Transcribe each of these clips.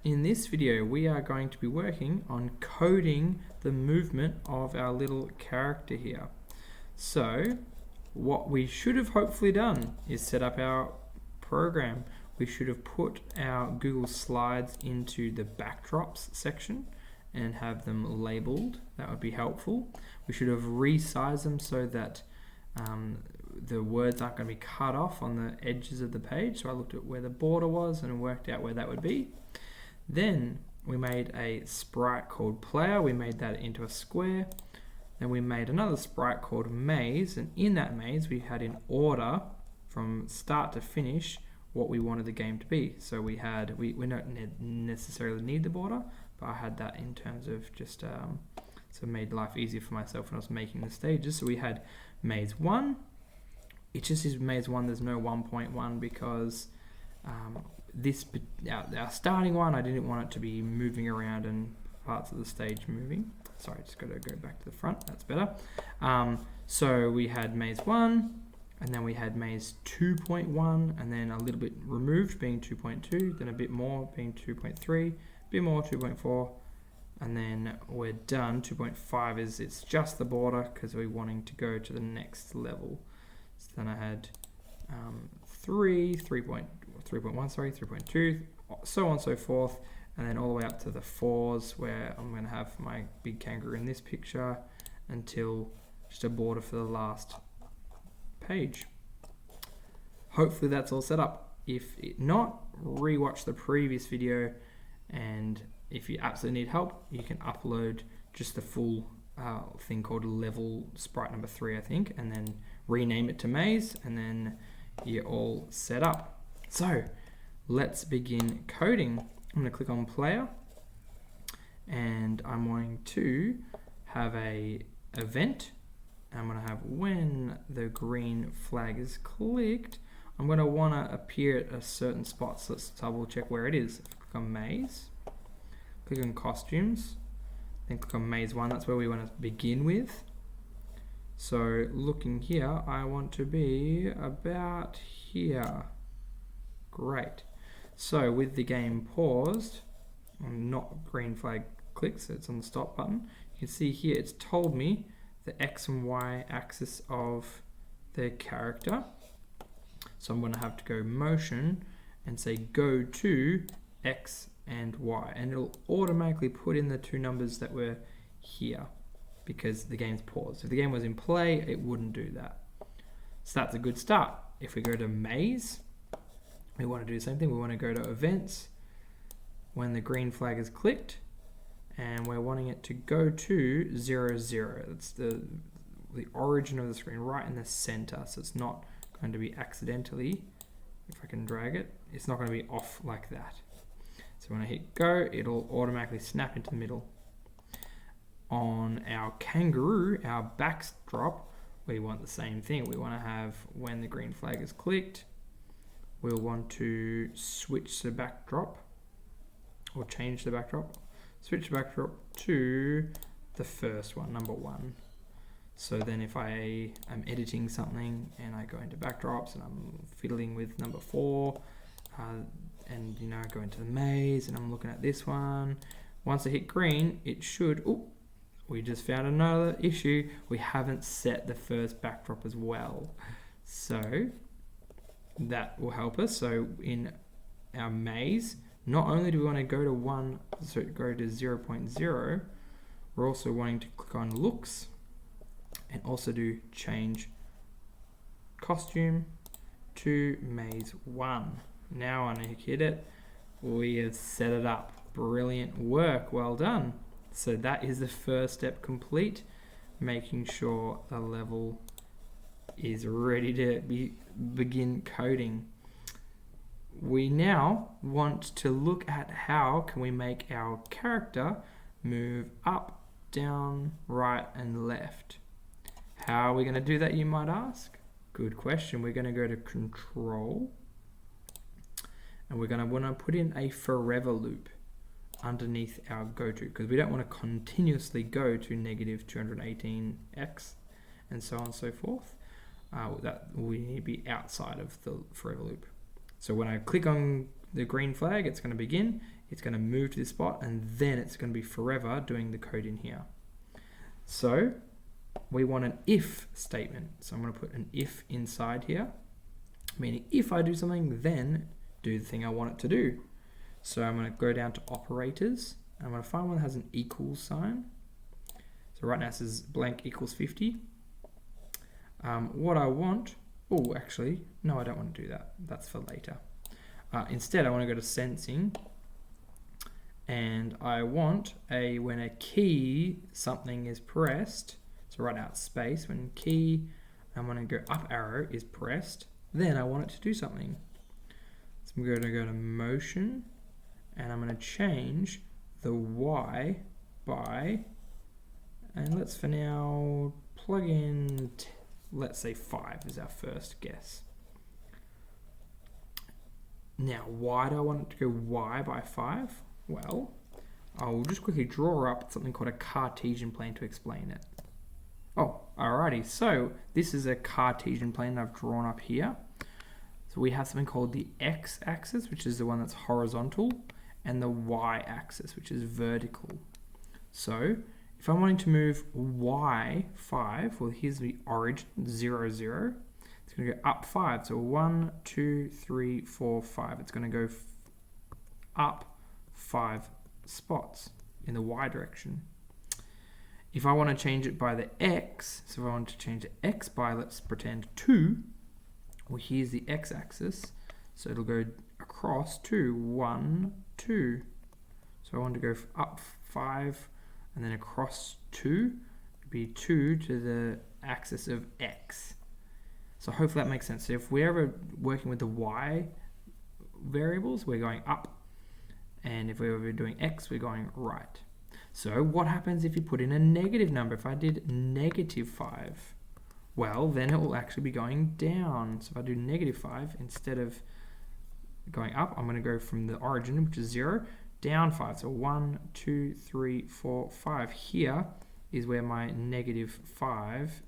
In this video, we are going to be working on coding the movement of our little character here. So, what we should have hopefully done is set up our program. We should have put our Google Slides into the backdrops section and have them labeled. That would be helpful. We should have resized them so that the words aren't going to be cut off on the edges of the page. So I looked at where the border was and worked out where that would be. Then we made a sprite called player. We made that into a square. Then we made another sprite called maze, and in that maze we had in order from start to finish what we wanted the game to be. So we don't necessarily need the border, but I had that in terms of just so it made life easier for myself when I was making the stages. So we had maze 1. It just is maze 1. There's no 1.1 because our starting one, I didn't want it to be moving around and parts of the stage moving. Sorry, just got to go back to the front. That's better. So we had maze 1, and then we had maze 2.1, and then a little bit removed being 2.2, then a bit more being 2.3, a bit more 2.4, and then we're done. 2.5 is it's just the border because we're wanting to go to the next level. So then I had 3.1, 3.2, so on and so forth, and then all the way up to the 4s where I'm going to have my big kangaroo in this picture until just a border for the last page. Hopefully that's all set up. If not, rewatch the previous video, and if you absolutely need help, you can upload just the full thing called level sprite number 3, I think, and then rename it to maze, and then you're all set up. So let's begin coding. I'm going to click on player, and I'm going to have a event. I'm going to have when the green flag is clicked, I'm going to want to appear at a certain spot. So let's double check where it is. Click on maze, click on costumes, then click on maze 1. That's where we want to begin with. So looking here, I want to be about here. Great. So with the game paused, not green flag clicked, so it's on the stop button, you can see here it's told me the X and Y axis of the character. So I'm going to have to go motion and say go to X and Y, and it'll automatically put in the two numbers that were here because the game's paused. If the game was in play, it wouldn't do that. So that's a good start. If we go to maze, we want to do the same thing. We want to go to events when the green flag is clicked, and we're wanting it to go to 0, 0. That's the origin of the screen, right in the center. So it's not going to be accidentally, if I can drag it, it's not going to be off like that. So when I hit go, it'll automatically snap into the middle. On our kangaroo, our backdrop, we want the same thing. We want to have when the green flag is clicked, we'll want to switch the backdrop, or change the backdrop, switch the backdrop to the first one, number 1. So then if I am editing something and I go into backdrops and I'm fiddling with number 4, and I go into the maze and I'm looking at this one, once I hit green, it should, we just found another issue. We haven't set the first backdrop as well. So that will help us. So in our maze, not only do we want to go to 1, so go to 0.0, we're also wanting to click on looks and also do change costume to maze 1. Now when I hit it, we have set it up. Brilliant work, well done. So that is the first step complete, making sure the level is ready to begin coding. We now want to look at how can we make our character move up, down, right, and left. How are we going to do that, you might ask? Good question. We're going to go to control, and we're going to want to put in a forever loop underneath our go to, because we don't want to continuously go to negative 218x and so on and so forth. That we need to be outside of the forever loop. So when I click on the green flag, it's going to begin, it's going to move to this spot, and then it's going to be forever doing the code in here. So we want an if statement. So I'm going to put an if inside here, meaning if I do something, then do the thing I want it to do. So I'm going to go down to operators. I'm going to find one that has an equals sign. So right now it says blank equals 50. What I want, oh, actually, no, I don't want to do that. That's for later. Instead, I want to go to sensing, and I want when a key something is pressed. So right now it's space. When key, I'm going to go up arrow is pressed, then I want it to do something. So I'm going to go to motion, and I'm going to change the Y by, and let's for now plug in, let's say 5 is our first guess. Now, why do I want it to go Y by 5? Well, I'll just quickly draw up something called a Cartesian plane to explain it. Oh, alrighty, so this is a Cartesian plane that I've drawn up here. So we have something called the x-axis, which is the one that's horizontal, and the y-axis, which is vertical. So if I'm wanting to move y 5, well, here's the origin, 0, 0. It's going to go up 5. So 1, 2, 3, 4, 5. It's going to go up 5 spots in the y direction. If I want to change it by the x, so if I want to change the x by, let's pretend 2, well, here's the x-axis. So it'll go across 2, 1, 2. So I want to go up 5 and then across 2. It'd be 2 to the axis of x. So hopefully that makes sense. So if we're ever working with the y variables, we're going up. And if we're ever doing x, we're going right. So what happens if you put in a negative number? If I did negative 5, well, then it will actually be going down. So if I do negative 5, instead of going up, I'm going to go from the origin, which is 0, down 5. So 1, 2, 3, 4, 5. Here is where my negative 5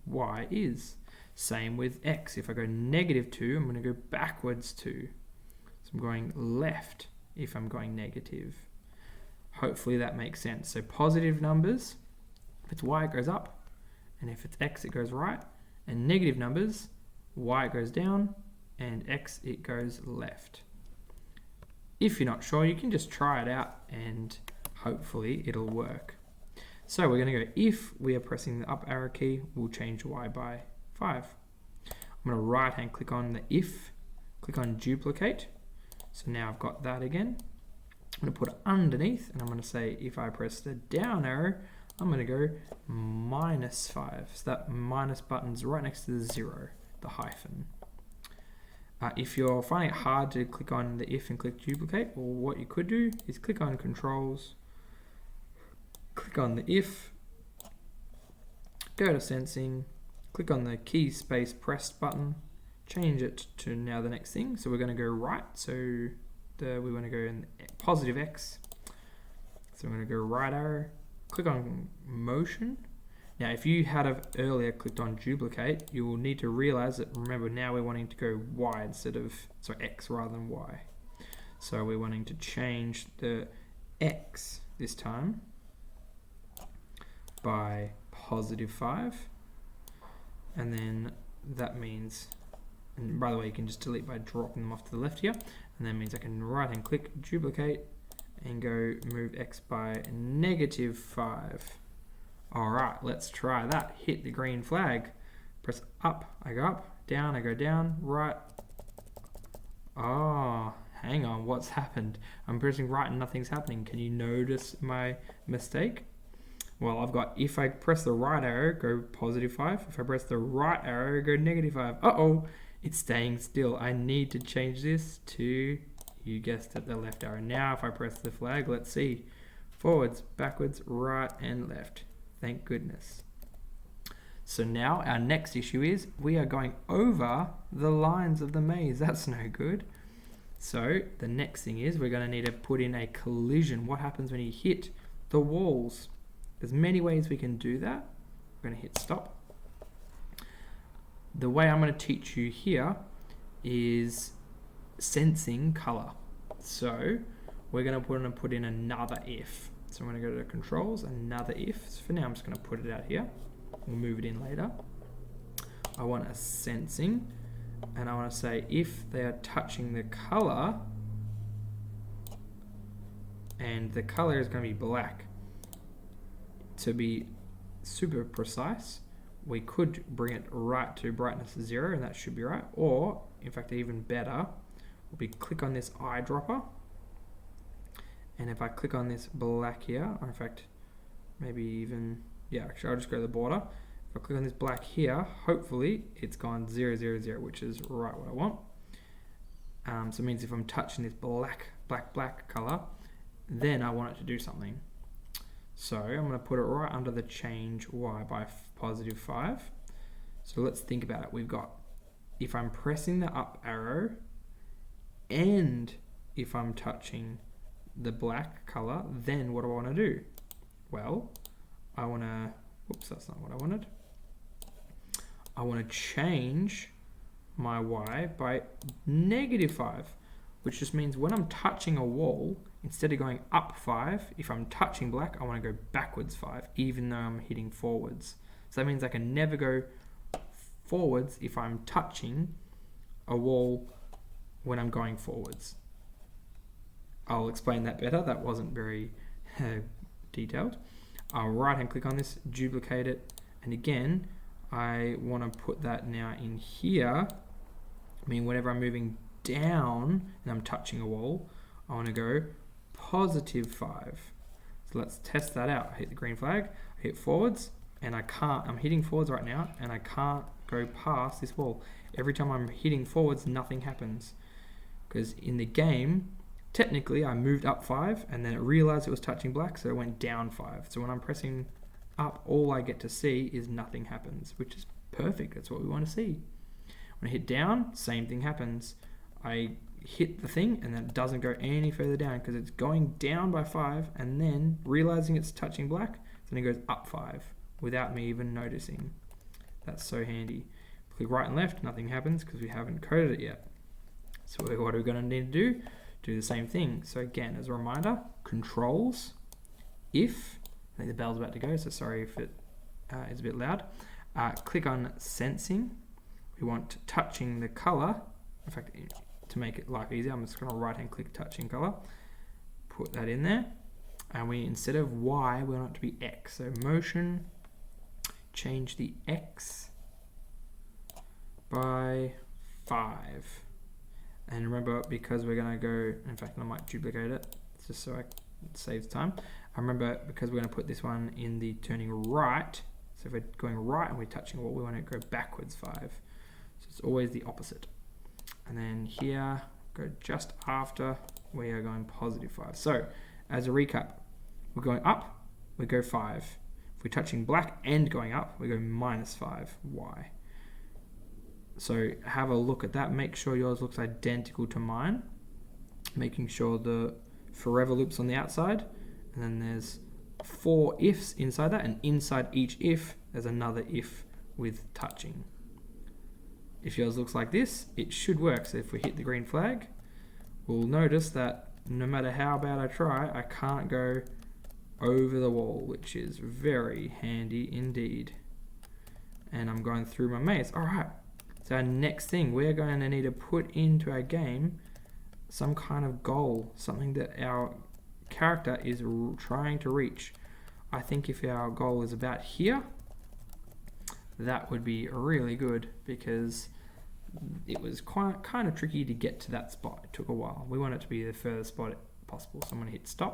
y is. Same with x. If I go negative 2, I'm going to go backwards 2. So I'm going left if I'm going negative. Hopefully that makes sense. So positive numbers, if it's y, it goes up. And if it's x, it goes right. And negative numbers, y, it goes down. And x, it goes left. If you're not sure, you can just try it out and hopefully it'll work. So we're going to go, if we are pressing the up arrow key, we'll change y by 5. I'm going to right hand click on the if, click on duplicate. So now I've got that again. I'm going to put it underneath, and I'm going to say if I press the down arrow, I'm going to go minus 5. So that minus button's right next to the 0, the hyphen. If you're finding it hard to click on the if and click duplicate, well, what you could do is click on controls, click on the if, go to sensing, click on the key space pressed button, change it to now the next thing. So we're going to go right. So we want to go in positive x. So I'm going to go right arrow, click on motion. Now, if you had earlier clicked on duplicate, you will need to realize that, remember, now we're wanting to go y instead of, so x rather than y. So we're wanting to change the x this time by positive 5. And then that means, and by the way, you can just delete by dropping them off to the left here. And that means I can right hand click, duplicate, and go move x by negative 5. All right, let's try that. Hit the green flag. Press up, I go up, down, I go down, right. Oh, hang on, what's happened? I'm pressing right and nothing's happening. Can you notice my mistake? Well, I've got, if I press the right arrow, go positive 5. If I press the right arrow, go negative 5. Uh-oh, it's staying still. I need to change this to, you guessed it, the left arrow. Now, if I press the flag, let's see. Forwards, backwards, right, and left. Thank goodness. So now our next issue is we are going over the lines of the maze. That's no good. So the next thing is we're going to need to put in a collision. What happens when you hit the walls? There's many ways we can do that. We're going to hit stop. The way I'm going to teach you here is sensing color. So we're going to put in another if. So I'm going to go to controls, another if. So for now, I'm just going to put it out here. We'll move it in later. I want a sensing, and I want to say if they are touching the color, and the color is going to be black. To be super precise, we could bring it right to brightness 0, and that should be right. Or, in fact, even better, will be click on this eyedropper. And if I click on this black here, or in fact, maybe even, yeah, actually I'll just go to the border. If I click on this black here, hopefully it's gone 0, 0, 0, which is right what I want. So it means if I'm touching this black color, then I want it to do something. So I'm going to put it right under the change y by +5. So let's think about it. We've got, if I'm pressing the up arrow, and if I'm touching the black color, then what do I want to do? Well, I want to, whoops, that's not what I wanted. I want to change my y by -5, which just means when I'm touching a wall, instead of going up 5, if I'm touching black, I want to go backwards 5, even though I'm hitting forwards. So that means I can never go forwards if I'm touching a wall when I'm going forwards. I'll explain that better. That wasn't very detailed. I'll right hand click on this, duplicate it, and again, I want to put that now in here. I mean, whenever I'm moving down and I'm touching a wall, I want to go +5. So let's test that out. I hit the green flag, I hit forwards, and I can't, I'm hitting forwards right now, and I can't go past this wall. Every time I'm hitting forwards, nothing happens. Because in the game, technically I moved up 5, and then it realized it was touching black, so it went down 5. So when I'm pressing up, all I get to see is nothing happens, which is perfect. That's what we want to see. When I hit down, same thing happens. I hit the thing, and then it doesn't go any further down because it's going down by 5, and then realizing it's touching black, then it goes up 5 without me even noticing. That's so handy. Click right and left, nothing happens because we haven't coded it yet. So what are we going to need to do? Do the same thing. So again, as a reminder, controls, if, I think the bell's about to go, so sorry if it is a bit loud. Click on sensing. We want touching the color. In fact, to make it life easier, I'm just going to right hand click touching color. Put that in there. And we, instead of Y, we want it to be X. So motion, change the X by 5. And remember, because we're going to go, in fact, I might duplicate it just so it saves time. I remember, because we're going to put this one in the turning right. So if we're going right and we're touching a wall, we want to go backwards 5. So it's always the opposite. And then here, go just after, we are going +5. So as a recap, we're going up, we go 5. If we're touching black and going up, we go -5, Y. So have a look at that. Make sure yours looks identical to mine. Making sure the forever loop's on the outside. And then there's 4 ifs inside that. And inside each if, there's another if with touching. If yours looks like this, it should work. So if we hit the green flag, we'll notice that no matter how bad I try, I can't go over the wall, which is very handy indeed. And I'm going through my maze. All right. So our next thing, we're going to need to put into our game some kind of goal, something that our character is trying to reach. I think if our goal is about here, that would be really good because it was kind of tricky to get to that spot. It took a while. We want it to be the furthest spot possible. So I'm going to hit stop.